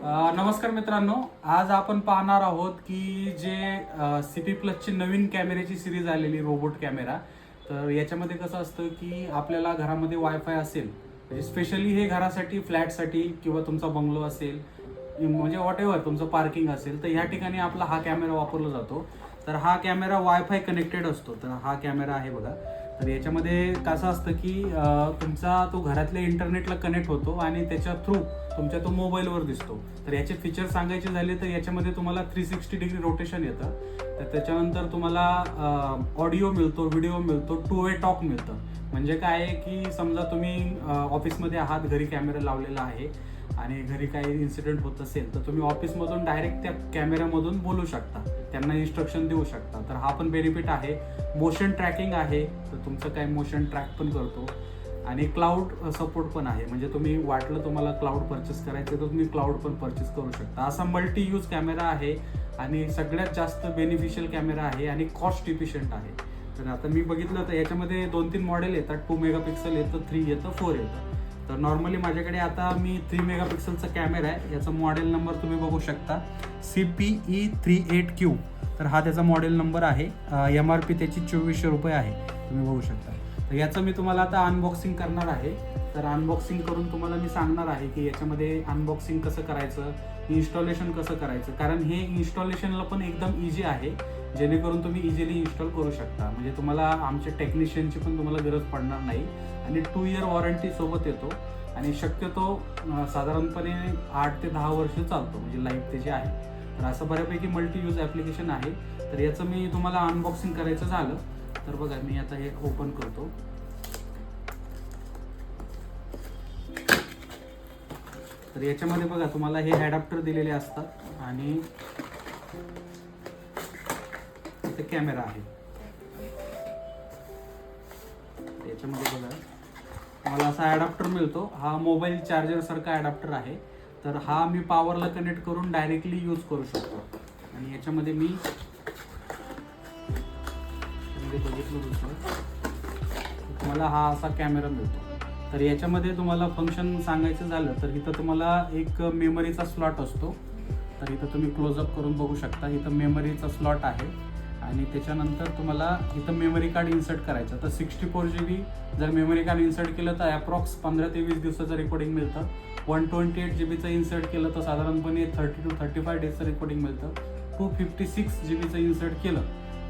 नमस्कार मित्रांनो, आज आपण पाहणार आहोत की जे CP प्लसची नवीन कॅमेऱ्याची सिरीज आलेली रोबोट कॅमेरा. तर याच्यामध्ये कसं असतं की आपल्याला घरामध्ये वायफाय असेल, म्हणजे स्पेशली हे घरासाठी, फ्लॅटसाठी किंवा तुमचा बंगलो असेल, म्हणजे वॉट एव्हर तुमचं पार्किंग असेल, तर ह्या ठिकाणी आपला हा कॅमेरा वापरला जातो. तर हा कॅमेरा वायफाय कनेक्टेड असतो. तर हा कॅमेरा आहे बघा. तर याच्यामध्ये कसं असतं की तुमचा तो घरातल्या इंटरनेटला कनेक्ट होतो आणि त्याच्या थ्रू तुमच्या तो मोबाईलवर दिसतो. तर याचे फीचर सांगायचे झाले तर याच्यामध्ये तुम्हाला 360 डिग्री रोटेशन येतं. तर त्याच्यानंतर तुम्हाला ऑडिओ मिळतो, व्हिडिओ मिळतो, 2 वे टॉक मिळतं. म्हणजे काय आहे की समजा तुम्ही ऑफिसमध्ये आहात, घरी कॅमेरा लावलेला आहे आणि घरी काही इन्सिडेंट होत असेल तर तुम्ही ऑफिसमधून डायरेक्ट त्या कॅमेऱ्यामधून बोलू शकता, त्यांना इन्स्ट्रक्शन देऊ शकता. तर हा पण बेनिफिट आहे. मोशन ट्रॅकिंग आहे, तर तुमचं काय मोशन ट्रॅक पण करतो. आणि क्लाउड सपोर्ट पण आहे, म्हणजे तुम्ही वाटलं तुम्हाला क्लाउड परचेस करायचं तर तुम्ही क्लाउड पण परचेस करू शकता. असा मल्टी यूज कॅमेरा आहे आणि सगळ्यात जास्त बेनिफिशियल कॅमेरा आहे आणि कॉस्ट इफिशियंट आहे. तर आता मी बघितलं तर याच्यामध्ये 2-3 मॉडेल येतात. 2 मेगापिक्सल येतं, 3 येतं, 4 येतं. तर नॉर्मली माझ्याकडे आता मी 3 मेगापिक्सलचा कॅमेरा आहे. याचा मॉडेल नंबर तुम्ही बघू शकता, CPE38Q. तर हा त्याचा मॉडेल नंबर आहे. MRP त्याची 2400 रुपये आहे, तुम्ही बघू शकता. तर याचं मी तुम्हाला आता अनबॉक्सिंग करणार आहे. तर अनबॉक्सिंग करून तुम्हाला मी सांगणार आहे की याच्यामध्ये अनबॉक्सिंग कसं करायचं, इन्स्टॉलेशन कसं करायचं. कारण हे इन्स्टॉलेशनला पण एकदम इझी आहे, जेणेकरून तुम्ही इझिली इन्स्टॉल करू शकता. म्हणजे तुम्हाला आमच्या टेक्निशियनची पण तुम्हाला गरज पडणार नाही. आणि 2 इयर वॉरंटी सोबत येतो आणि शक्यतो साधारणपणे 8 ते 10 वर्ष चालतो, म्हणजे लाईफ त्याची आहे. तर असं बऱ्यापैकी मल्टी यूज ॲप्लिकेशन आहे. तर याचं मी तुम्हाला अनबॉक्सिंग करायचं झालं तर बघा, मी आता हे ओपन करतो. तर याच्यामध्ये बघा तुम्हाला हे ॲडॅप्टर दिलेले असतात आणि इथे कॅमेरा आहे. याच्यामध्ये बघा मला असा ॲडॅप्टर मिळतो. हा मोबाईल चार्जर सारखा ॲडॅप्टर आहे. तर हा मी पॉवरला कनेक्ट करून डायरेक्टली यूज करू शकतो. आणि याच्यामध्ये मी बघितलं तुम्हाला हा असा कॅमेरा मिळतो. तर याच्यामध्ये तुम्हाला फंक्शन सांगायचं झालं तर इथं तुम्हाला एक मेमरीचा स्लॉट असतो. तर इथं तुम्ही क्लोजअप करून बघू शकता, इथं मेमरीचा स्लॉट आहे. आणि त्याच्यानंतर तुम्हाला इथं मेमरी कार्ड इन्सर्ट करायचं. तर 64 GB जर मेमरी कार्ड इन्सर्ट केलं तर ॲप्रॉक्स 15 ते 20 दिवसाचं रेकॉर्डिंग मिळतं. 128 GB इन्सर्ट केलं तर साधारणपणे 30 to 35 डेजचं रेकॉर्डिंग मिळतं. 256 GB इन्सर्ट केलं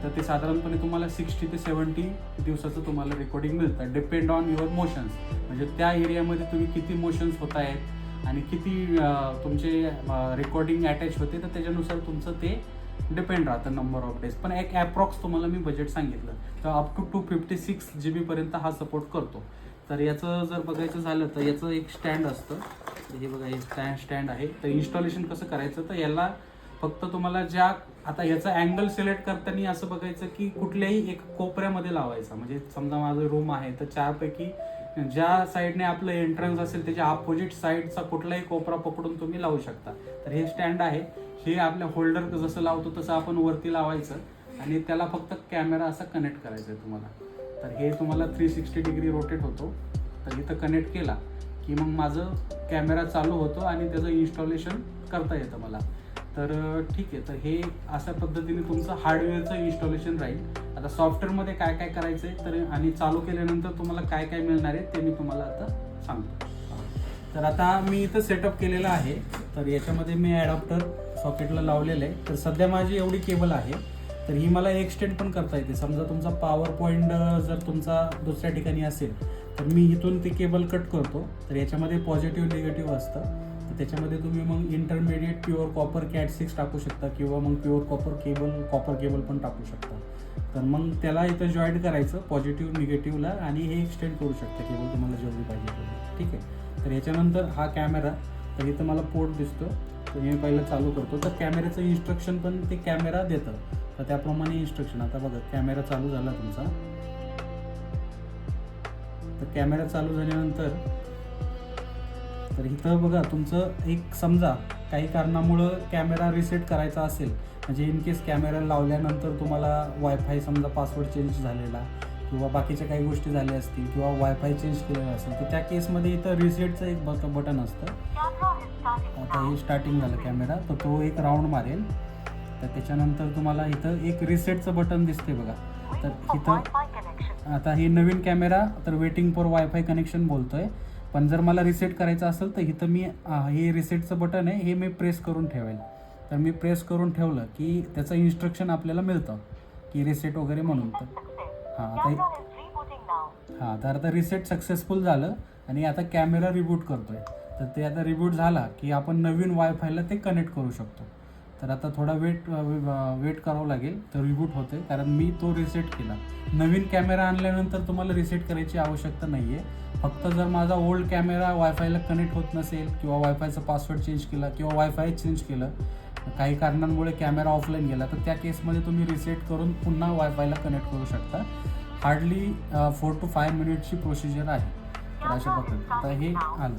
तर ते साधारणपणे तुम्हाला 60 ते 70 दिवसाचं तुम्हाला रेकॉर्डिंग मिळतं, डिपेंड ऑन युअर मोशन्स. म्हणजे त्या एरियामध्ये तुम्ही किती मोशन्स होत आहेत आणि किती तुमचे रेकॉर्डिंग अटॅच होते, तर त्याच्यानुसार तुमचं ते डिपेंड राहतं नंबर ऑफ डेज. पण एक ॲप्रॉक्स तुम्हाला मी बजेट सांगितलं. तर अप टू 256 GB पर्यंत हा सपोर्ट करतो. तर याचं जर बघायचं झालं तर याचं एक स्टँड असतं. हे बघा, हे स्टँड आहे. तर इन्स्टॉलेशन कसं करायचं, तर याला फक्त तुम्हाला आता याचा अँगल सिलेक्ट करताना असं बघायचं की कुठल्याही एक कोपऱ्यामध्ये लावायचा. म्हणजे समजा माझं रूम आहे तर 4 पैकी ज्या साईडने आपलं एंट्रन्स असेल त्याच्या अपोजिट साईडचा कुठलाही कोपरा पकडून तुम्ही लावू शकता. तर हे स्टँड आहे. हे आपल्या होल्डर जसं लावतो तसं आपण वरती लावायचं आणि त्याला फक्त कॅमेरा असा कनेक्ट करायचा आहे तुम्हाला. तर हे तुम्हाला 360 डिग्री रोटेट होतो. तर इथं कनेक्ट केला की मग माझं कॅमेरा चालू होतो आणि त्याचं इन्स्टॉलेशन करता येतं मला. तर ठीक आहे. तर हे अशा पद्धतीने तुमचं हार्डवेअरचं इन्स्टॉलेशन राहील. आता सॉफ्टवेअरमध्ये काय काय करायचं आहे तर आणि चालू केल्यानंतर तुम्हाला काय काय मिळणार आहे ते मी तुम्हाला आता सांगतो. तर आता मी इथं सेटअप केलेलं आहे. तर याच्यामध्ये मी ॲडॅप्टर सॉकेटला लावलेलं आहे. तर सध्या माझी एवढी केबल आहे. तर ही मला एक्सटेंड पण करता येते. समजा तुमचा पॉवर पॉईंट जर तुमचा दुसऱ्या ठिकाणी असेल तर मी इथून ती केबल कट करतो. तर याच्यामध्ये पॉझिटिव्ह निगेटिव्ह असतं. तर त्याच्यामध्ये तुम्ही मग इंटरमिडिएट प्युअर कॉपर कॅट 6 टाकू शकता किंवा मग प्युअर कॉपर केबल पण टाकू शकता. तर मग त्याला इथं जॉईंट करायचं पॉझिटिव्ह निगेटिव्हला आणि हे एक्सटेंड करू शकता केबल तुम्हाला जेवढी पाहिजे तेवढी. ठीक आहे. तर याच्यानंतर हा कॅमेरा, तर इथं मला पोर्ट दिसतो. तर मी पहिलं चालू करतो. तर कॅमेऱ्याचं इन्स्ट्रक्शन पण ते कॅमेरा देतं. तर त्याप्रमाणे इन्स्ट्रक्शन. आता बघा कॅमेरा चालू झाला तुमचा. तर कॅमेरा चालू झाल्यानंतर तर इथं बघा तुमचं एक समजा काही कारणामुळं कॅमेरा रिसेट करायचा असेल, म्हणजे इन केस कॅमेरा लावल्यानंतर तुम्हाला वायफाय समजा पासवर्ड चेंज झालेला किंवा बाकीच्या काही गोष्टी झाल्या असतील किंवा वायफाय चेंज केलेला असेल तर त्या केसमध्ये इथं रिसेटचं एक बटन असतं. आता हे स्टार्टिंग झालं कॅमेरा, तर तो एक राऊंड मारेल. तर त्याच्यानंतर तुम्हाला इथं एक रिसेटचं बटन दिसते बघा. तर इथं आता हे नवीन कॅमेरा तर वेटिंग फॉर वायफाय कनेक्शन बोलतोय, पण जर मला रिसेट करायचं असेल तर इथं मी हे रिसेटचं बटन आहे हे मी प्रेस करून ठेवेल. तर मी प्रेस करून ठेवलं की त्याचं इन्स्ट्रक्शन आपल्याला मिळतं की रिसेट वगैरे म्हणून. तर आता रिसेट सक्सेसफुल झालं आणि आता कॅमेरा रिबूट करतोय. तर ते आता रिबूट झाला की आपण नवीन वायफायला ते कनेक्ट करू शकतो. तर आता थोडा वेट करावं लागेल, तर रिबूट होते कारण मी तो रिसेट केला. नवीन कॅमेरा आणल्यानंतर तुम्हाला रिसेट करायची आवश्यकता नाही आहे. फक्त जर माझा ओल्ड कॅमेरा वायफायला कनेक्ट होत नसेल किंवा वायफायचा पासवर्ड चेंज केला किंवा वायफाय चेंज केलं, काही कारणांमुळे कॅमेरा ऑफलाईन गेला, तर त्या केसमध्ये तुम्ही रिसेट करून पुन्हा वायफायला कनेक्ट करू शकता. हार्डली 4 to 5 मिनिटची प्रोसिजर आहे. तर अशा प्रकारे आता हे आलं.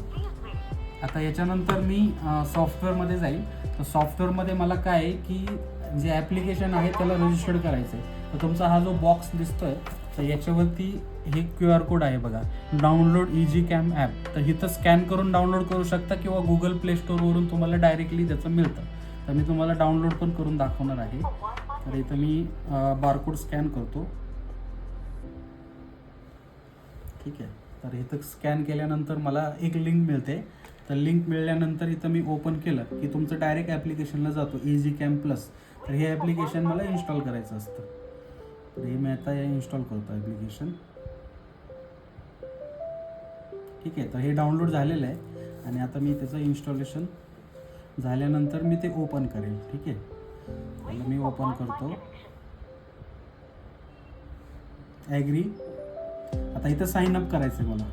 आता याच्यानंतर मी सॉफ्टवेअरमध्ये जाईल. तर सॉफ्टवेअरमध्ये मला काय आहे की जे ॲप्लिकेशन आहे त्याला रजिस्टर्ड करायचं आहे. तर तुमचा हा जो बॉक्स दिसतोय तर याच्यावरती हे QR कोड आहे बघा, डाउनलोड EasyCam ॲप. तर इथं स्कॅन करून डाउनलोड करू शकता किंवा गुगल प्ले स्टोअरवरून तुम्हाला डायरेक्टली त्याचं मिळतं. तर मी तुम्हाला डाउनलोड पण करून दाखवणार आहे. तर इथं मी बारकोड स्कॅन करतो. ठीक आहे. तर इथं स्कॅन केल्यानंतर मला एक लिंक मिळते. तर लिंक मिळाल्यानंतर इथं मी ओपन केलं की तुमचं डायरेक्ट ॲप्लिकेशनला जातो EasyCam प्लस. तर हे ॲप्लिकेशन मला इन्स्टॉल करायचं असतं. तर हे मी आता इन्स्टॉल करतो ॲप्लिकेशन. ठीक आहे. तर हे डाउनलोड झालेलं आहे आणि आता मी त्याचं इन्स्टॉलेशन झाल्यानंतर मी ते ओपन करेल. ठीक आहे. त्याला मी ओपन करतो. ॲग्री. आता इथं साइन अप करायचं आहे मला.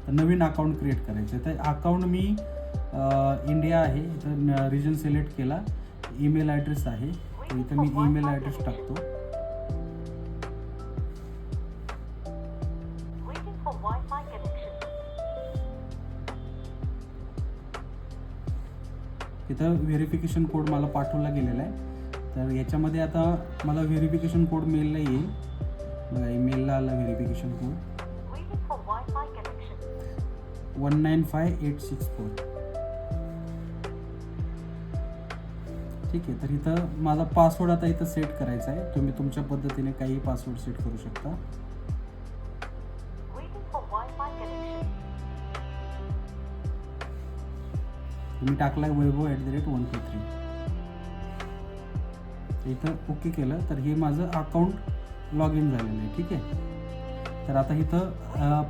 तर नवीन अकाउंट क्रिएट करायचं आहे. तर अकाउंट मी इंडिया आहे, इथं रिजन सिलेक्ट केला. ईमेल ॲड्रेस आहे, तर इथं मी ईमेल ॲड्रेस टाकतो. इथं व्हेरिफिकेशन कोड मला पाठवला गेलेला आहे. तर याच्यामध्ये आता मला व्हेरिफिकेशन कोड मेलला येईल बघा. ईमेलला आला व्हेरिफिकेशन कोड 195864. ठीक आहे. तर इथं माझा पासवर्ड आता इथं सेट करायचा आहे. तुम्ही तुमच्या पद्धतीने काही पासवर्ड सेट करू शकता. मी टाकला वैभव@123. इथं ओके केलं तर हे माझं अकाउंट लॉग इन झालेलं आहे. ठीक आहे. तर आता इथं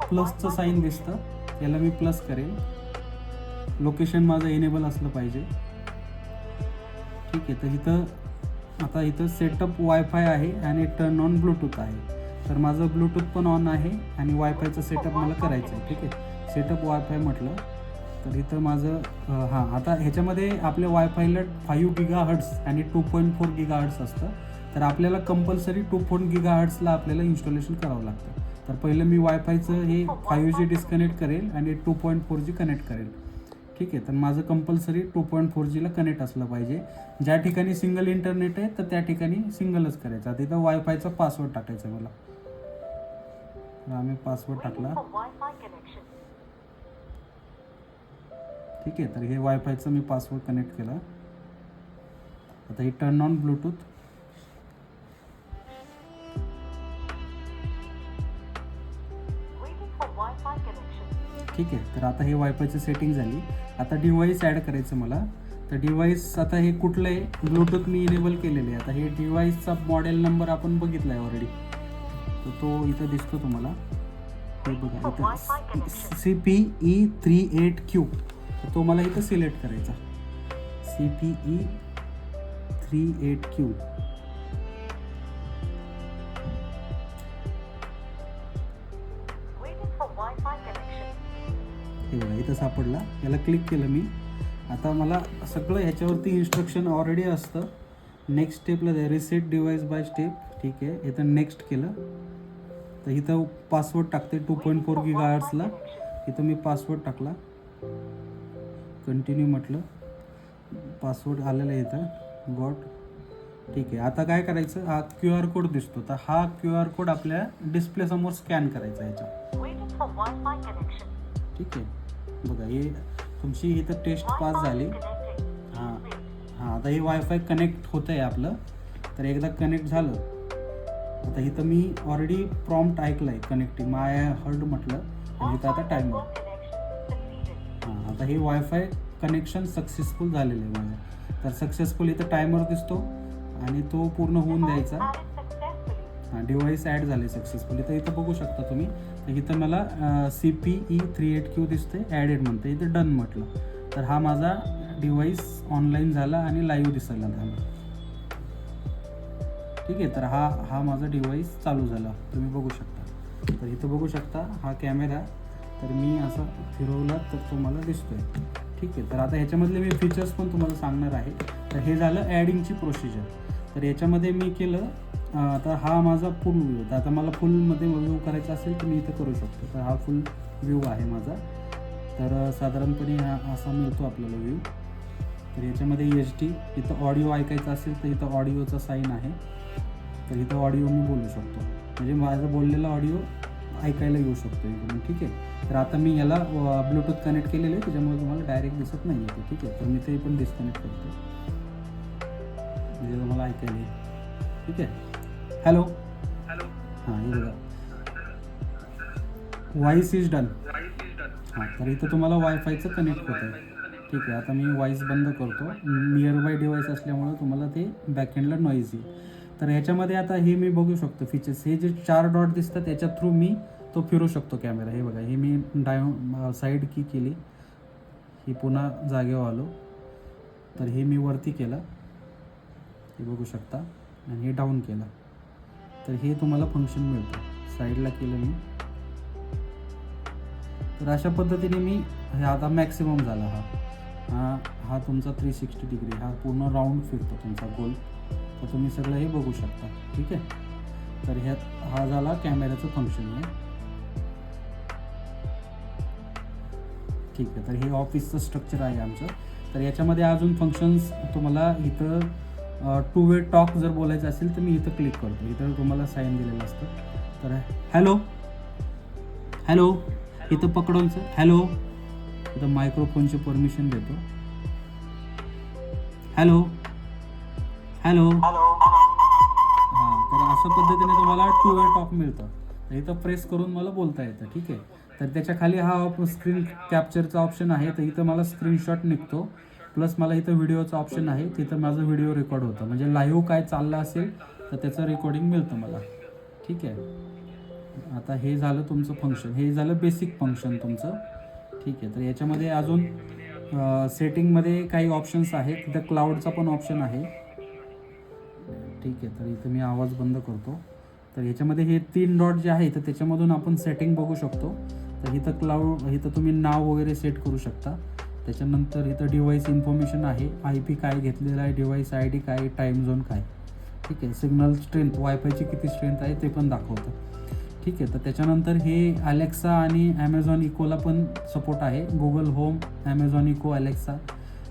प्लसचं साईन दिसतं, याला मी प्लस करेल. लोकेशन माझं एनेबल असलं पाहिजे. ठीक आहे. तर इथं सेटअप वायफाय आहे आणि टर्न ऑन ब्लूटूथ आहे. तर माझं ब्लूटूथ पण ऑन आहे आणि वायफायचं सेटअप मला करायचं आहे. ठीक आहे. सेटअप वायफाय म्हटलं तर इथं माझं आता ह्याच्यामध्ये आपल्या वायफायला 5 GHz आणि 2.4 GHz असतं. तर आपल्याला कंपल्सरी 2.4 GHzला आपल्याला इन्स्टॉलेशन करावं लागतं. तर पहिलं मी वायफायचं हे 5G डिस्कनेक्ट करेल आणि 2.4G कनेक्ट करेल. ठीक आहे. तर माझं कंपल्सरी 2.4Gला कनेक्ट असलं पाहिजे. ज्या ठिकाणी सिंगल इंटरनेट आहे तर त्या ठिकाणी सिंगलच करायचं. आता इथं वायफायचा पासवर्ड टाकायचा मला. आम्ही पासवर्ड टाकला. ठीक आहे. तर हे वायफायचं मी पासवर्ड कनेक्ट केला. आता हे टर्न ऑन ब्लूटूथ. ठीक आहे. तर आता हे वायफायची सेटिंग झाली. आता डिव्हाइस ॲड करायचं मला. तर डिव्हाइस आता हे कुठलं आहे, ब्लूटूथ मी इनेबल केलेलं आहे. आता हे डिव्हाइसचा मॉडेल नंबर आपण बघितला आहे ऑलरेडी, तर तो इथं दिसतो तुम्हाला. हे बघा इथं CPE38Q. तर तो मला इथं सिलेक्ट करायचा. CPE38Q. हे बघा इथं सापडला. याला क्लिक केलं मी. आता मला सगळं ह्याच्यावरती इन्स्ट्रक्शन ऑलरेडी असतं. नेक्स्ट स्टेपला जाय, रिसेट डिव्हाइस बाय स्टेप. ठीक आहे. इथं नेक्स्ट केलं तर इथं पासवर्ड टाकते 2.4 GHzला. इथं मी पासवर्ड टाकला. कंटिन्यू म्हटलं. पासवर्ड आलेला आहे इथं. गॉट. ठीक आहे. आता काय करायचं, हा QR कोड दिसतो. तर हा QR कोड आपल्या डिस्प्ले समोर स्कॅन करायचा ह्याच्या. ठीक आहे. बघा हे तुमची इथं टेस्ट पास झाली. हां हां, आता हे वायफाय कनेक्ट होतं आहे आपलं. तर एकदा कनेक्ट झालं, आता इथं मी ऑलरेडी प्रॉम्प्ट ऐकलं आहे कनेक्टिंग, माय हर्ड म्हटलं, आणि इथं आता टायमर. हां, आता हे वायफाय कनेक्शन सक्सेसफुल झालेलं आहे माझं. तर सक्सेसफुल इथं टायमर दिसतो आणि तो पूर्ण होऊन द्यायचा. हां, डिव्हाइस ॲड झाले सक्सेसफुल. इथं बघू शकता तुम्ही. तर इथं मला CPE38Q दिसते, ॲडेड म्हणते, इथं डन म्हटलं. तर हा माझा डिव्हाइस ऑनलाईन झाला आणि लाईव्ह दिसायला झाला. ठीक आहे, तर हा माझा डिव्हाइस चालू झाला, तुम्ही बघू शकता. तर इथं बघू शकता हा कॅमेरा. तर मी असा फिरवला तर तुम्हाला दिसतोय. ठीक आहे, तर आता ह्याच्यामधले मी फीचर्स पण तुम्हाला सांगणार आहे. तर हे झालं ॲडिंगची प्रोसिजर. तर याच्यामध्ये मी केलं, आता हा माझा फुल व्ह्यू होता. आता मला फुलमध्ये व्ह्यू करायचा असेल तर मी इथं करू शकतो. तर हा फुल व्ह्यू आहे माझा. तर साधारणपणे हा असा मिळतो आपल्याला व्ह्यू. तर याच्यामध्ये HD, इथं ऑडिओ ऐकायचा असेल तर इथं ऑडिओचा साईन आहे. तर इथं ऑडिओ मी बोलू शकतो, म्हणजे माझं बोललेला ऑडिओ ऐकायला येऊ शकतो इकडून. ठीक आहे, तर आता मी याला ब्लूटूथ कनेक्ट केलेलं आहे, त्याच्यामुळे तुम्हाला डायरेक्ट दिसत नाही आहे. ठीक आहे, तर मी ते पण डिस्कनेक्ट करतो, म्हणजे तुम्हाला ऐकायला येईल. ठीक आहे, हॅलो. हां, हे बघा, व्हॉइस इज डन. हां, तर इथं तुम्हाला वायफायचं कनेक्ट होतं आहे. ठीक आहे, आता मी व्हॉइस बंद करतो. नियर बाय डिव्हाइस असल्यामुळं तुम्हाला ते बॅकएंडला नॉईज येईल. तर ह्याच्यामध्ये आता हे मी बघू शकतो फीचर्स. हे जे 4 डॉट दिसतात त्याच्या थ्रू मी तो फिरू शकतो कॅमेरा. हे बघा, हे मी साईड की केली, ही पुन्हा जागेवर आलो. तर हे मी वरती केलं, हे बघू शकता, आणि हे डाऊन केलं. तर हे तुम्हाला फंक्शन मिळतं. साईडला केलं मी. तर अशा पद्धतीने मी हे आता मॅक्सिमम झाला. हा तुमचा 360 डिग्री, हा पूर्ण राऊंड फिरतो तुमचा गोल. तर तुम्ही सगळं हे बघू शकता. ठीक आहे, तर ह्यात हा झाला कॅमेऱ्याचं फंक्शन आहे. ठीक आहे, तर हे ऑफिसचं स्ट्रक्चर आहे आमचं. तर याच्यामध्ये अजून फंक्शन्स तुम्हाला इथं 2 वे टॉक जर बोलायचं असेल तर मी इथं क्लिक करतो. इथं तुम्हाला साईन दिलेलं असतं. तर हॅलो हॅलो, इथं पकडून सर हॅलो, इथं मायक्रोफोनची परमिशन देतो. Hello hello. हां, तर अशा पद्धतीने तुम्हाला 2 वे टॉक मिळतं. तर इथं प्रेस करून मला बोलता येतं. ठीक आहे, तर त्याच्या खाली हा स्क्रीन कॅप्चरचा ऑप्शन आहे. तर इथं मला स्क्रीनशॉट निघतो, प्लस मला इथं व्हिडिओचं ऑप्शन आहे. तिथं माझं व्हिडिओ रेकॉर्ड होतं, म्हणजे लाईव्ह काय चाललं असेल तर त्याचं रेकॉर्डिंग मिळतं मला. ठीक आहे, आता हे झालं तुमचं फंक्शन, हे झालं बेसिक फंक्शन तुमचं. ठीक आहे, तर याच्यामध्ये अजून सेटिंगमध्ये काही ऑप्शन्स आहेत. तिथं क्लाउडचा पण ऑप्शन आहे. ठीक आहे, तर इथं मी आवाज बंद करतो. तर याच्यामध्ये हे 3 डॉट जे आहे तर त्याच्यामधून आपण सेटिंग बघू शकतो. तर इथं क्लाउड, इथं तुम्ही नाव वगैरे सेट करू शकता. त्याच्यानंतर इथं डिव्हाइस इन्फॉर्मेशन आहे, IP काय घेतलेलं आहे, डिव्हाइस ID काय, टाईम झोन काय. ठीक आहे, सिग्नल स्ट्रेंथ, वायफायची किती स्ट्रेंथ आहे ते पण दाखवतं. ठीक आहे, तर त्याच्यानंतर हे अलेक्सा आणि ॲमेझॉन इकोला पण सपोर्ट आहे. Google home, Amazon echo, Alexa.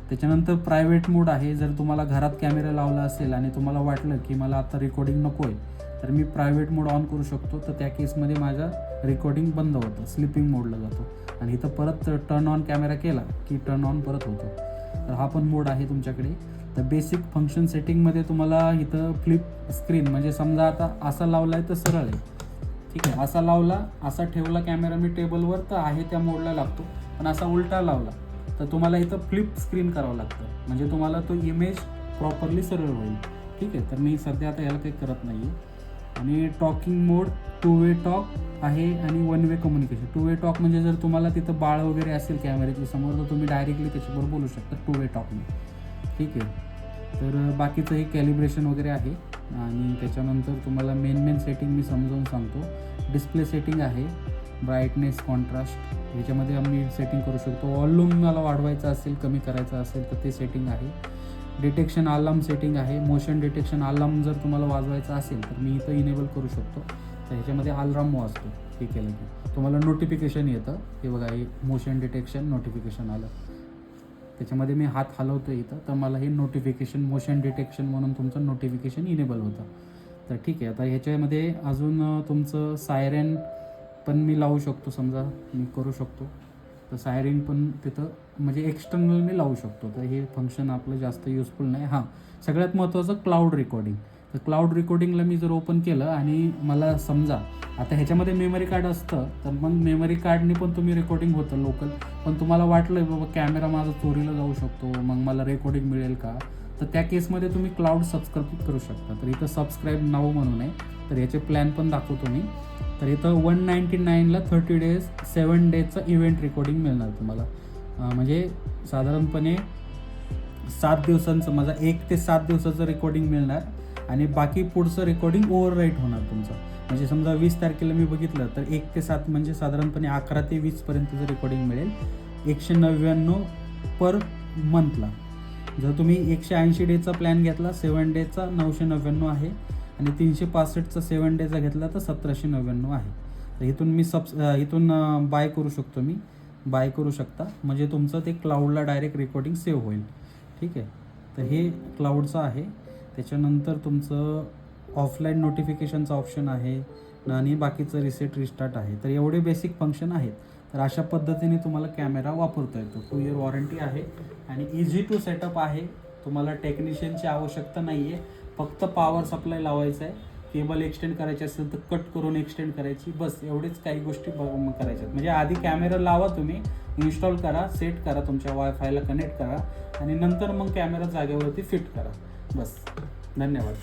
त्याच्यानंतर प्रायव्हेट मोड आहे. जर तुम्हाला घरात कॅमेरा लावला असेल आणि तुम्हाला वाटलं की मला आता रेकॉर्डिंग नको आहे, तर मी प्रायव्हेट मोड ऑन करू शकतो. तर त्या केसमध्ये माझा रेकॉर्डिंग बंद होतं, स्लिपिंग मोडला जातो. आणि इथं परत टर्न ऑन कॅमेरा केला की टर्न ऑन परत होतो. तर हा पण मोड आहे तुमच्याकडे. तर बेसिक फंक्शन सेटिंगमध्ये तुम्हाला इथं फ्लिप स्क्रीन, म्हणजे समजा आता असा लावला आहे तर सरळ आहे. ठीक आहे, असा लावला, असा ठेवला कॅमेरा मी टेबलवर तर आहे त्या मोडला लागतो. पण असा उलटा लावला तर तुम्हाला इथं फ्लिप स्क्रीन करावं लागतं, म्हणजे तुम्हाला तो इमेज प्रॉपरली सरळ होईल. ठीक आहे, तर मी सध्या आता याला काही करत नाही आहे. आणि टॉकिंग मोड 2 वे टॉक आहे आणि 1 वे कम्युनिकेशन. 2 वे टॉक म्हणजे जर तुम्हाला तिथं बाळ वगैरे असेल कॅमेऱ्याच्या समोर तर तुम्ही डायरेक्टली त्याच्याबरोबर बोलू शकता 2 वे टॉकने. ठीक आहे, तर बाकीचं हे कॅलिब्रेशन वगैरे आहे. आणि त्याच्यानंतर तुम्हाला मेन सेटिंग मी समजावून सांगतो. डिस्प्ले सेटिंग आहे, ब्राईटनेस, कॉन्ट्रास्ट, ह्याच्यामध्ये आम्ही सेटिंग करू शकतो. वॉल्यूम मला वाढवायचा असेल, कमी करायचा असेल तर ते सेटिंग आहे. डिटेक्शन अलार्म सेटिंग आहे. मोशन डिटेक्शन अलार्म जर तुम्हाला वाजवायचा असेल तर मी इथं इनेबल करू शकतो. तर ह्याच्यामध्ये अलार्म वाजतो. हे केलं की तुम्हाला नोटिफिकेशन येतं. हे बघा, हे मोशन डिटेक्शन नोटिफिकेशन आलं. त्याच्यामध्ये मी हात हलवतो इथं, तर मला हे नोटिफिकेशन, मोशन डिटेक्शन म्हणून तुमचं नोटिफिकेशन इनेबल होतं. तर ठीक आहे, आता ह्याच्यामध्ये अजून तुमचं सायरन पण मी लावू शकतो, समजा मी करू शकतो. तर सायरिंग पण तिथं म्हणजे एक्सटर्नल मी लावू शकतो. तर हे फंक्शन आपलं जास्त युजफुल नाही. हां, सगळ्यात महत्त्वाचं क्लाउड रेकॉर्डिंग. तर क्लाउड रेकॉर्डिंगला मी जर ओपन केलं आणि मला समजा आता ह्याच्यामध्ये मेमरी कार्ड असतं, तर मग मेमरी कार्डने पण तुम्ही रेकॉर्डिंग होतं लोकल. पण तुम्हाला वाटलं बाबा कॅमेरा माझा चोरीला जाऊ शकतो, मग मला रेकॉर्डिंग मिळेल का, तर त्या केसमध्ये तुम्ही क्लाउड सबस्क्राईब करू शकता. तर इथं सबस्क्राईब नाव म्हणून आहे, तर याचे प्लॅन पण दाखवतो मी. तर इथं 199ला 30 डेज 7 डेजचं इव्हेंट रेकॉर्डिंग मिळणार तुम्हाला. म्हणजे साधारणपणे 7 दिवसांचं, माझा 1 ते 7 दिवसाचं रेकॉर्डिंग मिळणार आणि बाकी पुढचं रेकॉर्डिंग ओव्हरराईट होणार तुमचं. म्हणजे समजा 20 तारखेला मी बघितलं तर 1 ते 7 म्हणजे साधारणपणे 11 ते 20 पर्यंतचं रेकॉर्डिंग मिळेल 199 पर मंथला. जर तुम्ही 180 डेचा प्लॅन घेतला 7 डेचा 999 आहे आणि 365चा 7 डेचा घेतला तर 1799 आहे. तर इथून मी इथून बाय करू शकतो, मी बाय करू शकता. म्हणजे तुमचं ते क्लाउडला डायरेक्ट रेकॉर्डिंग सेव्ह होईल. ठीक आहे. तर हे क्लाउडचं आहे. त्याच्यानंतर तुमचं ऑफलाईन नोटिफिकेशनचं ऑप्शन आहे आणि बाकीचं रिसेट रिस्टार्ट आहे. तर एवढे बेसिक फंक्शन आहेत. तर अशा पद्धतीने तुम्हाला कॅमेरा वापरता येतो. 2 इयर वॉरंटी आहे आणि इझी टू सेटअप आहे. तुम्हाला टेक्निशियनची आवश्यकता नाही आहे. फक्त पॉवर सप्लाय लावायचा आहे, केबल एक्सटेंड करायची असेल तर कट करून एक्सटेंड करायची, बस एवढेच काही गोष्टी करायच्यात. म्हणजे आधी कॅमेरा लावा, तुम्ही इन्स्टॉल करा, सेट करा, तुमच्या वायफायला कनेक्ट करा आणि नंतर मग कॅमेरा जागेवरती फिट करा. बस. धन्यवाद.